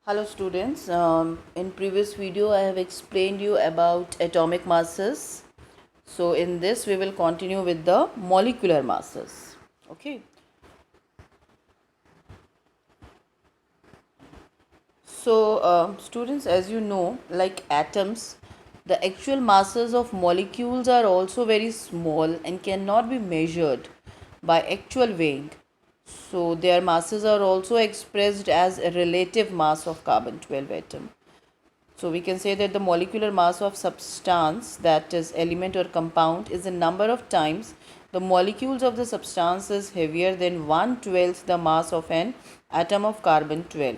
Hello students, in previous video I have explained you about atomic masses. So in this we will continue with the molecular masses. Okay. So students, as you know, like atoms, the actual masses of molecules are also very small and cannot be measured by actual weighing. So their masses are also expressed as a relative mass of carbon 12 atom. So we can say that the molecular mass of substance, that is element or compound, is the number of times the molecules of the substance is heavier than 1/12 the mass of an atom of carbon 12.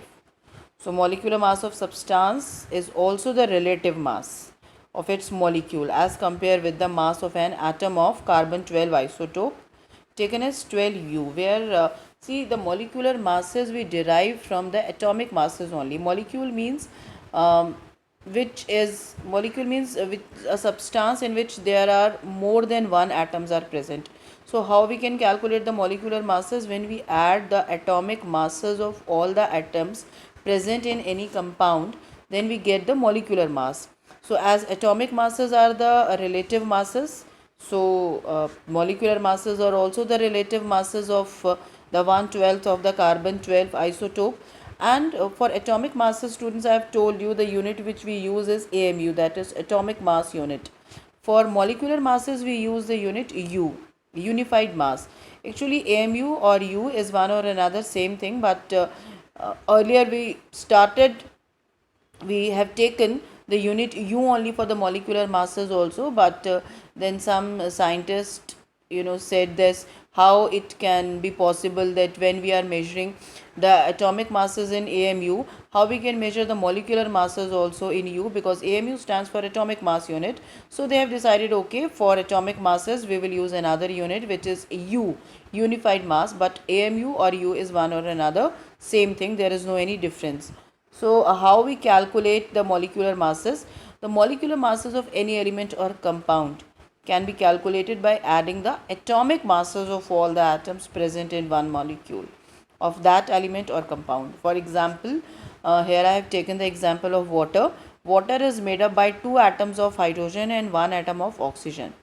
So molecular mass of substance is also the relative mass of its molecule as compared with the mass of an atom of carbon 12 isotope taken as 12U, where see, the molecular masses we derive from the atomic masses only. Molecule means which a substance in which there are more than one atoms are present. So how we can calculate the molecular masses? When we add the atomic masses of all the atoms present in any compound, then we get the molecular mass. So as atomic masses are the relative masses, so molecular masses are also the relative masses of the 1/12 of the carbon 12 isotope. And for atomic masses, students, I have told you the unit which we use is AMU, that is atomic mass unit. For molecular masses we use the unit U, unified mass. Actually AMU or U is one or another same thing, but earlier we have taken the unit U only for the molecular masses also, but then some scientists said this, how it can be possible that when we are measuring the atomic masses in AMU, how we can measure the molecular masses also in U, because AMU stands for atomic mass unit. So they have decided, okay, for atomic masses we will use another unit which is U, unified mass, but AMU or U is one or another same thing, there is no any difference. So how we calculate the molecular masses? The molecular masses of any element or compound can be calculated by adding the atomic masses of all the atoms present in one molecule of that element or compound. For example, here I have taken the example of water. Water is made up by 2 atoms of hydrogen and 1 atom of oxygen.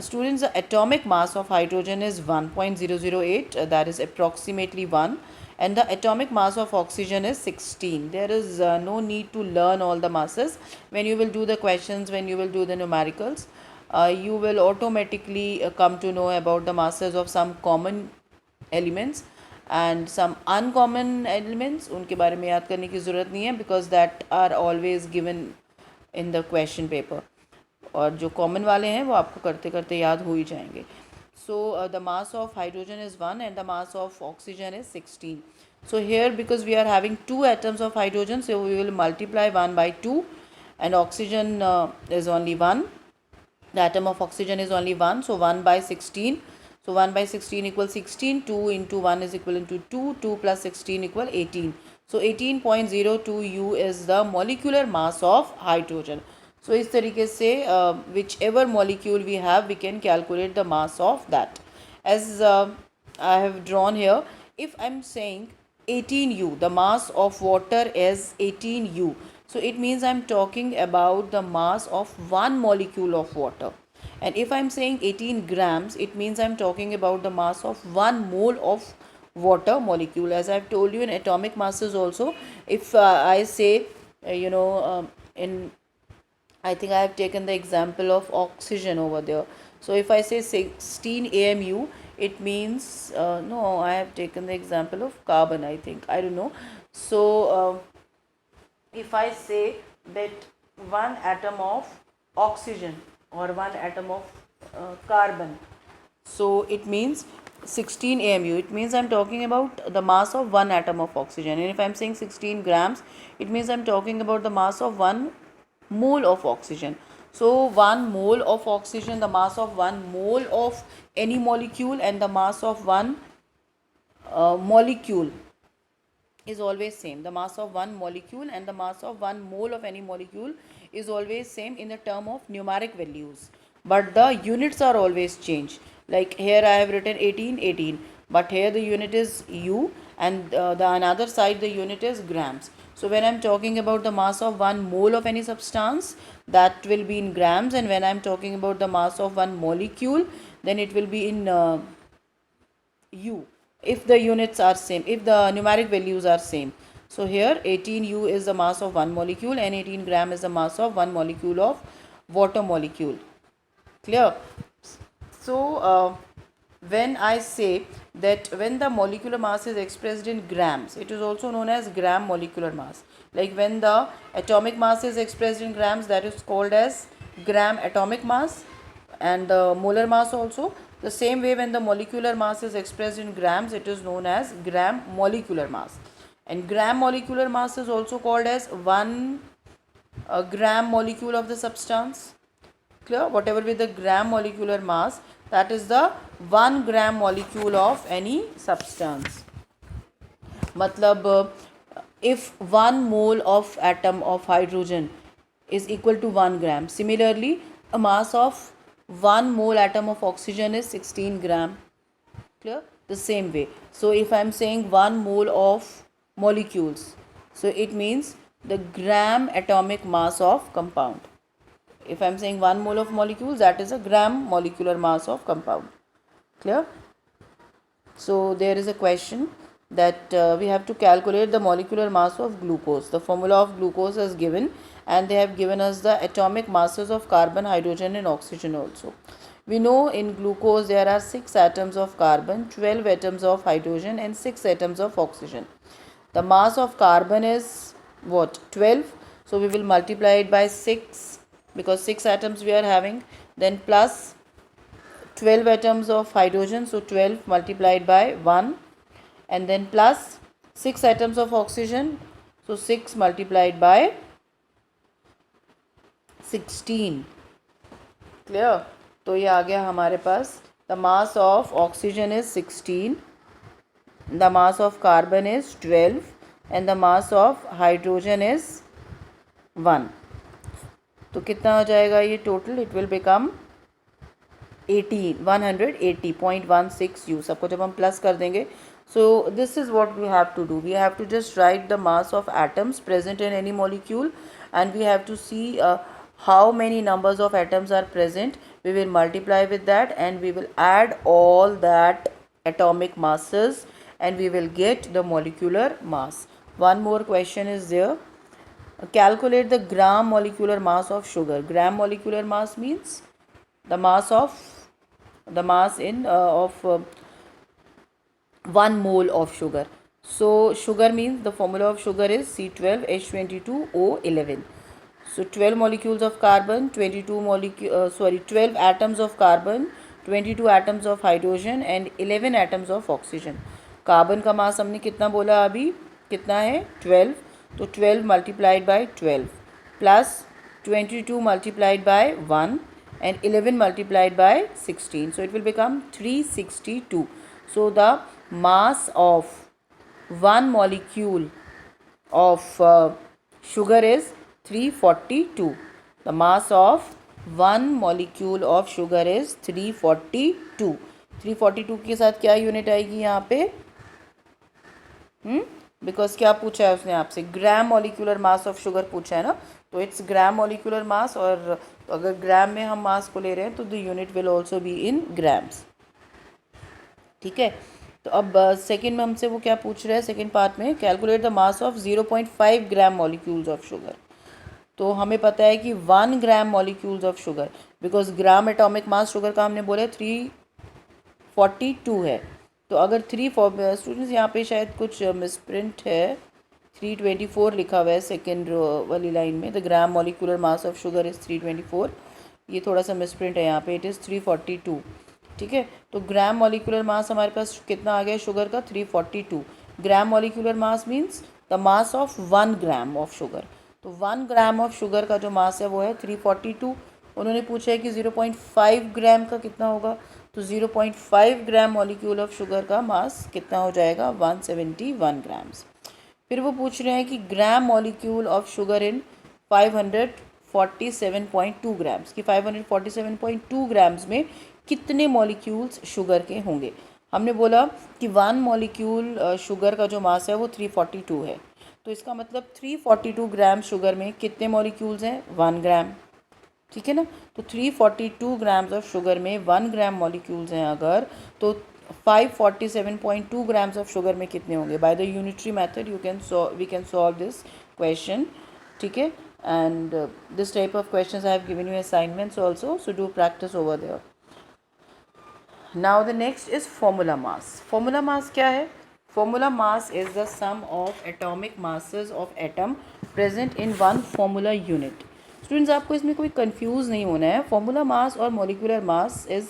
Students, the atomic mass of hydrogen is 1.008, that is approximately 1, and the atomic mass of oxygen is 16. There is no need to learn all the masses. When you will do the questions, when you will do the numericals, you will automatically come to know about the masses of some common elements and some uncommon elements. उनके बारे में याद करने की ज़रूरत नहीं है, because that are always given in the question paper. और जो कॉमन वाले हैं वो आपको करते करते याद हो ही जाएंगे. So the mass of hydrogen is 1 and the mass of oxygen is 16. So here, because we are having 2 atoms of hydrogen, so we will multiply 1 by 2, and oxygen is only 1. The atom of oxygen is only 1, so 1 by 16. So 1 by 16 equals 16, 2 into 1 is equivalent to 2, 2 plus 16 equal 18. So 18.02 U is the molecular mass of hydrogen. So इस तरीके से whichever molecule we have, we can calculate the mass of that. As I have drawn here, if I am saying 18U, the mass of water is 18U. So it means I am talking about the mass of one molecule of water. And if I am saying 18 grams, it means I am talking about the mass of 1 mole of water molecule. As I have told you in atomic masses also, if I say, in I think I have taken the example of oxygen over there. So if I say 16 AMU, it means, no, I have taken the example of carbon, I think. I don't know. So if I say that one atom of oxygen or one atom of carbon, so it means 16 AMU. It means I'm talking about the mass of one atom of oxygen. And if I'm saying 16 grams, it means I'm talking about the mass of 1 mole of oxygen. So 1 mole of oxygen, the mass of 1 mole of any molecule, and the mass of one molecule is always same. The mass of one molecule and the mass of 1 mole of any molecule is always same in the term of numeric values, but the units are always changed. Like here I have written 18, 18, but here the unit is U, and the another side the unit is grams. So when I'm talking about the mass of 1 mole of any substance, that will be in grams, and when I'm talking about the mass of 1 molecule, then it will be in U, if the units are same, if the numeric values are same. So here 18 U is the mass of 1 molecule and 18 gram is the mass of 1 molecule of water molecule. Clear? So when I say that when the molecular mass is expressed in grams, it is also known as gram molecular mass. Like when the atomic mass is expressed in grams, that is called as gram atomic mass, and the molar mass also. The same way, when the molecular mass is expressed in grams, it is known as gram molecular mass. And gram molecular mass is also called as 1 gram molecule of the substance. Clear? Whatever be the gram molecular mass, that is the 1 gram molecule of any substance. Matlab, if 1 mole of atom of hydrogen is equal to 1 gram, similarly a mass of 1 mole atom of oxygen is 16 gram. Clear? The same way. So if I am saying 1 mole of molecules, so it means the gram atomic mass of compound. If I am saying 1 mole of molecules, that is a gram molecular mass of compound. Clear? So there is a question that we have to calculate the molecular mass of glucose. The formula of glucose is given, and they have given us the atomic masses of carbon, hydrogen and oxygen also. We know in glucose there are 6 atoms of carbon, 12 atoms of hydrogen and 6 atoms of oxygen. The mass of carbon is what? 12. So we will multiply it by 6, because 6 atoms we are having, then plus 12 atoms of hydrogen, so 12 multiplied by 1, and then plus 6 atoms of oxygen, so 6 multiplied by 16. Clear? तो ये आ गया हमारे पास. The mass of oxygen is 16, the mass of carbon is 12 and the mass of hydrogen is 1. तो कितना हो जाएगा ये total? It will become 180.16 U. सबको जब हम प्लस कर देंगे, so this is what we have to do. We have to just write the mass of atoms present in any molecule, and we have to see how many numbers of atoms are present. We will multiply with that and we will add all that atomic masses and we will get the molecular mass. One more question is there. Calculate the gram molecular mass of sugar. Gram molecular mass means the mass in of 1 mole of sugar. So sugar means the formula of sugar is C12H22O11. So 12 molecules of carbon, 12 atoms of carbon, 22 atoms of hydrogen and 11 atoms of oxygen. Carbon का मास हमने कितना बोला अभी? कितना है? 12. तो 12 multiplied by 12 plus 22 multiplied by 1 and 11 multiplied by 16. So it will become 362. So the mass of 1 molecule of sugar is 342. The mass of 1 molecule of sugar is 342. 342 के साथ क्या यूनिट आएगी यहाँ पे? बिकॉज क्या पूछा है उसने आपसे? Gram molecular mass of sugar पूछा है ना, तो इट्स ग्राम मॉलिक्यूलर मास. और अगर ग्राम में हम मास को ले रहे हैं तो the unit will also be in grams. ठीक है. तो अब सेकेंड में हमसे वो क्या पूछ रहा है? सेकेंड पार्ट में calculate the mass of 0.5 gram molecules of sugar. तो हमें पता है कि 1 gram molecules of sugar, because gram atomic mass sugar का हमने बोला 342 है. तो अगर स्टूडेंट्स यहाँ पे शायद कुछ मिसप्रिंट है, 324 लिखा हुआ है सेकेंड वाली लाइन में. The gram molecular mass of sugar is 324. ये थोड़ा सा मिसप्रिंट है यहाँ पे, इट इज़ 342. ठीक है. तो ग्राम मॉलिक्यूलर मास हमारे पास कितना आ गया शुगर का? 342. Gram molecular mass means the mass of 1 gram of sugar. तो 1 ग्राम ऑफ शुगर का जो मास है वो है 342. उन्होंने पूछा है कि 0.5 ग्राम का कितना होगा, तो 0.5 ग्राम मॉलिक्यूल ऑफ शुगर का मास कितना हो जाएगा? 171 ग्राम्स. फिर वो पूछ रहे हैं कि gram molecule of sugar in 547.2 grams, कि 547.2 ग्राम्स में कितने मॉलिक्यूल्स शुगर के होंगे. हमने बोला कि 1 मॉलिक्यूल शुगर का जो मास है वो 342 है, तो इसका मतलब 342 ग्राम शुगर में कितने मॉलिक्यूल्स हैं? 1 ग्राम, ठीक है ना। तो 342 ग्राम्स ऑफ शुगर में 1 ग्राम मॉलिक्यूल्स हैं अगर, तो 547.2 ग्राम्स ऑफ शुगर में कितने होंगे? By the unitary method we can solve this question, ठीक है। And this type of questions I have given you assignments also, so do practice over there. Now the next is formula mass. Formula mass क्या है? Formula mass is the sum of atomic masses of atom present in one formula unit. Students, आपको इसमें कोई confuse नहीं होना है। Formula मास और molecular mass is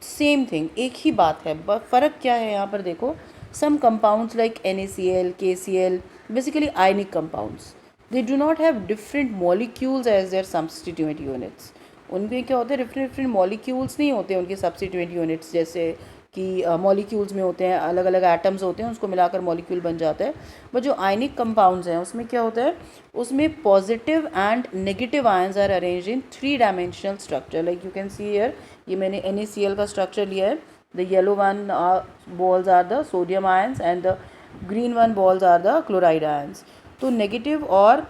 same thing, एक ही बात है। फ़र्क क्या है यहाँ पर देखो, some compounds like NaCl, KCl, basically ionic compounds, they do not have different molecules as their substituent units. उनके क्या होते हैं? डिफरेंट डिफरेंट मॉलिक्यूल्स नहीं होते उनके सब्स्टिट्यूएंट यूनिट्स, जैसे कि मॉलिक्यूल्स में होते हैं, अलग अलग एटम्स होते हैं, उसको मिलाकर मॉलिक्यूल बन जाता है। बट जो आयनिक कंपाउंड्स हैं उसमें क्या होता है? उसमें positive and negative ions are arranged in 3 dimensional structure. Like you can see here, ये मैंने NaCl का स्ट्रक्चर लिया है। The yellow one balls are the sodium ions and the green one balls are the chloride ions. तो negative और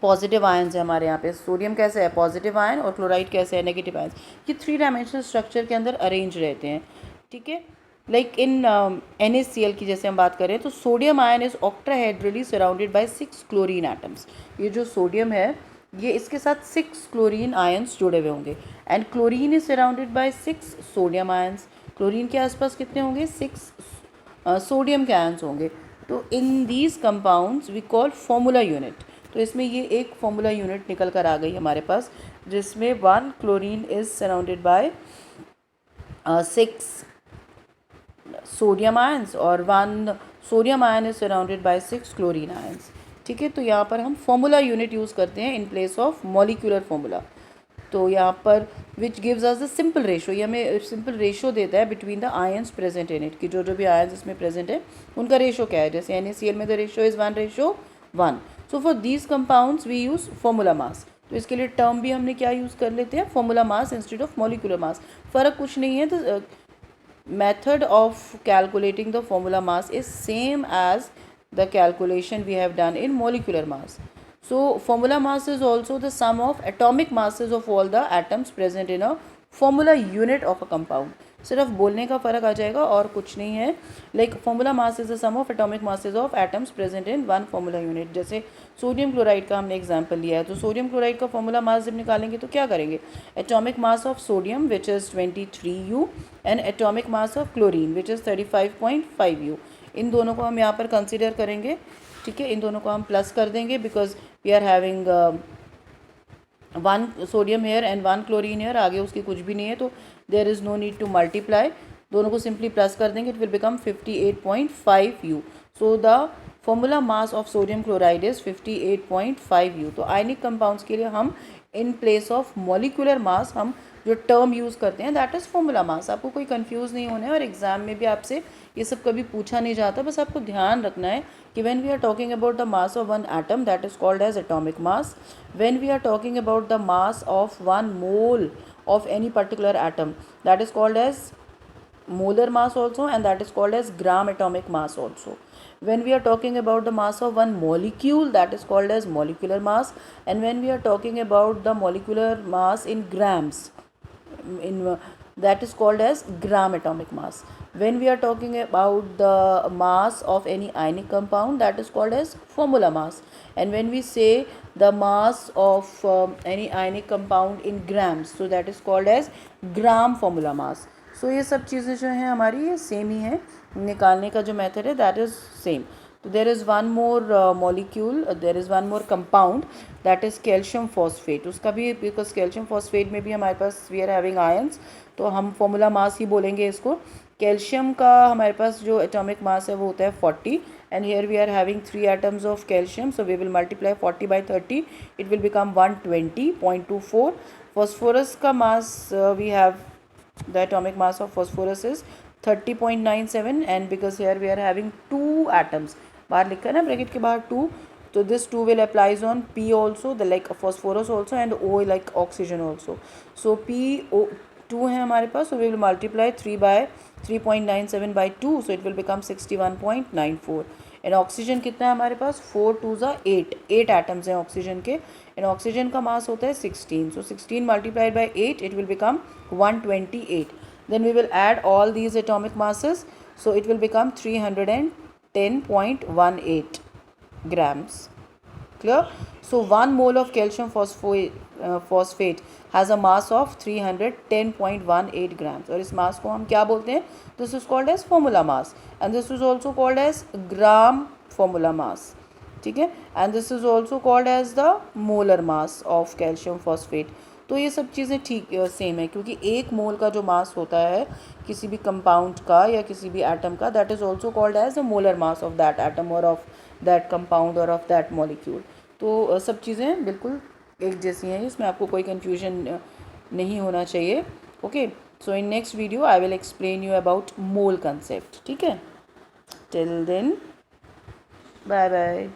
positive ions है हमारे यहाँ पे। सोडियम कैसे है? पॉजिटिव आयन, और क्लोराइड कैसे है? Negative ions. ये 3 डायमेंशनल स्ट्रक्चर के अंदर अरेंज रहते हैं, ठीक है। लाइक इन NaCl की जैसे हम बात करें तो sodium ion is octahedrally surrounded by 6 chlorine atoms. ये जो सोडियम है ये इसके साथ 6 क्लोरीन आयंस जुड़े हुए होंगे, and chlorine is surrounded by 6 sodium ions. Chlorine के आसपास कितने होंगे? 6 सोडियम के आयंस होंगे। तो in these compounds we call formula unit. तो इसमें ये एक फॉर्मूला यूनिट निकल कर आ गई हमारे पास, जिसमें 1 chlorine is surrounded by 6 sodium ions और 1 sodium ion is surrounded by 6 chlorine ions, ठीक है। तो यहाँ पर हम फॉर्मूला यूनिट यूज़ करते हैं इन प्लेस ऑफ मॉलिक्यूलर फॉर्मूला। तो यहाँ पर which gives us the simple ratio, ये हमें सिंपल रेशो देता है between the ions present in it, कि जो जो भी आयंस इसमें प्रेजेंट है उनका रेशो क्या है। जैसे NaCl में the ratio is 1:1। So for these compounds we use formula mass. तो इसके लिए टर्म भी हमने क्या यूज़ कर लेते हैं? Formula mass instead of molecular मास। फ़र्क कुछ नहीं है। तो method of calculating the formula mass is same as the calculation we have done in molecular mass. So formula mass is also the sum of atomic masses of all the atoms present in a formula unit of a compound. सिर्फ बोलने का फ़र्क आ जाएगा और कुछ नहीं है। Like formula mass is the sum of atomic masses of atoms present in one formula unit. जैसे सोडियम क्लोराइड का हमने एग्जांपल लिया है, तो सोडियम क्लोराइड का फॉर्मूला मास जब निकालेंगे तो क्या करेंगे? Atomic mass of sodium which is 23U and atomic mass of chlorine which is 35.5U। इन दोनों को हम यहाँ पर कंसिडर करेंगे, ठीक है। इन दोनों को हम प्लस कर देंगे because we are having 1 sodium here and 1 chlorine here, आगे उसकी कुछ भी नहीं है, तो there is no need to multiply. दोनों को सिंपली प्लस कर देंगे, it will become 58.5U। So the formula mass of sodium chloride is 58.5U। तो आयनिक कंपाउंड्स के लिए हम in place of molecular mass हम जो टर्म यूज़ करते हैं दैट इज़ फॉर्मूला मास। आपको कोई कंफ्यूज नहीं होना है, और एग्जाम में भी आपसे ये सब कभी पूछा नहीं जाता। बस आपको ध्यान रखना है कि when we are talking about the mass of one atom that is called as atomic mass, when we are talking about the mass of 1 mole of any particular atom that is called as molar mass also, and that is called as gram atomic mass also. When we are talking about the mass of one molecule, that is called as molecular mass, and when we are talking about the molecular mass in grams, that is called as gram atomic mass. When we are talking about the mass of any ionic compound, that is called as formula mass. And when we say the mass of any ionic compound in grams, so that is called as gram formula mass. So ये सब चीज़ें जो हैं हमारी ये same ही हैं, निकालने का जो मेथड है दैट इज़ सेम. तो there is one more molecule, there is one more compound that is calcium phosphate. उसका भी बिकॉज कैल्शियम फॉस्फेट में भी हमारे पास वी आर हैविंग आयंस, तो हम फॉर्मूला मास ही बोलेंगे इसको. कैल्शियम का हमारे पास जो एटॉमिक मास है वो होता है 40, and here we are having 3 atoms of calcium, so we will multiply 40 by 30, it will become 120.24. phosphorus ka mass we have, the atomic mass of phosphorus is 30.97, and because here we are having 2 atoms, बाहर लिखा है ना bracket के बाहर 2, so this 2 will applies on P also, the like phosphorus also, and O like oxygen also. So P O 2 है हमारे पास, so we will multiply 3 by 3.97 by 2, so it will become 61.94. And oxygen कितना है हमारे पास, 4 2 ज़ा 8 atoms हैं oxygen के, and oxygen का मास होता है 16, so 16 multiplied by 8 it will become 128. Then we will add all these atomic masses, so it will become 310.18 grams. Clear? So 1 mole of calcium phosphate has a mass of 310.18 grams. और इस मास को हम क्या बोलते हैं, this is called as formula mass, and this is also called as gram formula mass. ठीक है, and this is also called as the molar mass of calcium phosphate. तो ये सब चीज़ें ठीक सेम है, क्योंकि एक मोल का जो मास होता है किसी भी कंपाउंड का या किसी भी एटम का, that is also called as the molar mass of that atom और ऑफ दैट कंपाउंड और ऑफ दैट मॉलिक्यूल. तो सब चीज़ें बिल्कुल एक जैसी हैं, इसमें आपको कोई कन्फ्यूजन नहीं होना चाहिए. Okay, so in next video I will explain you about mole concept. ठीक है, टिल देन बाय बाय.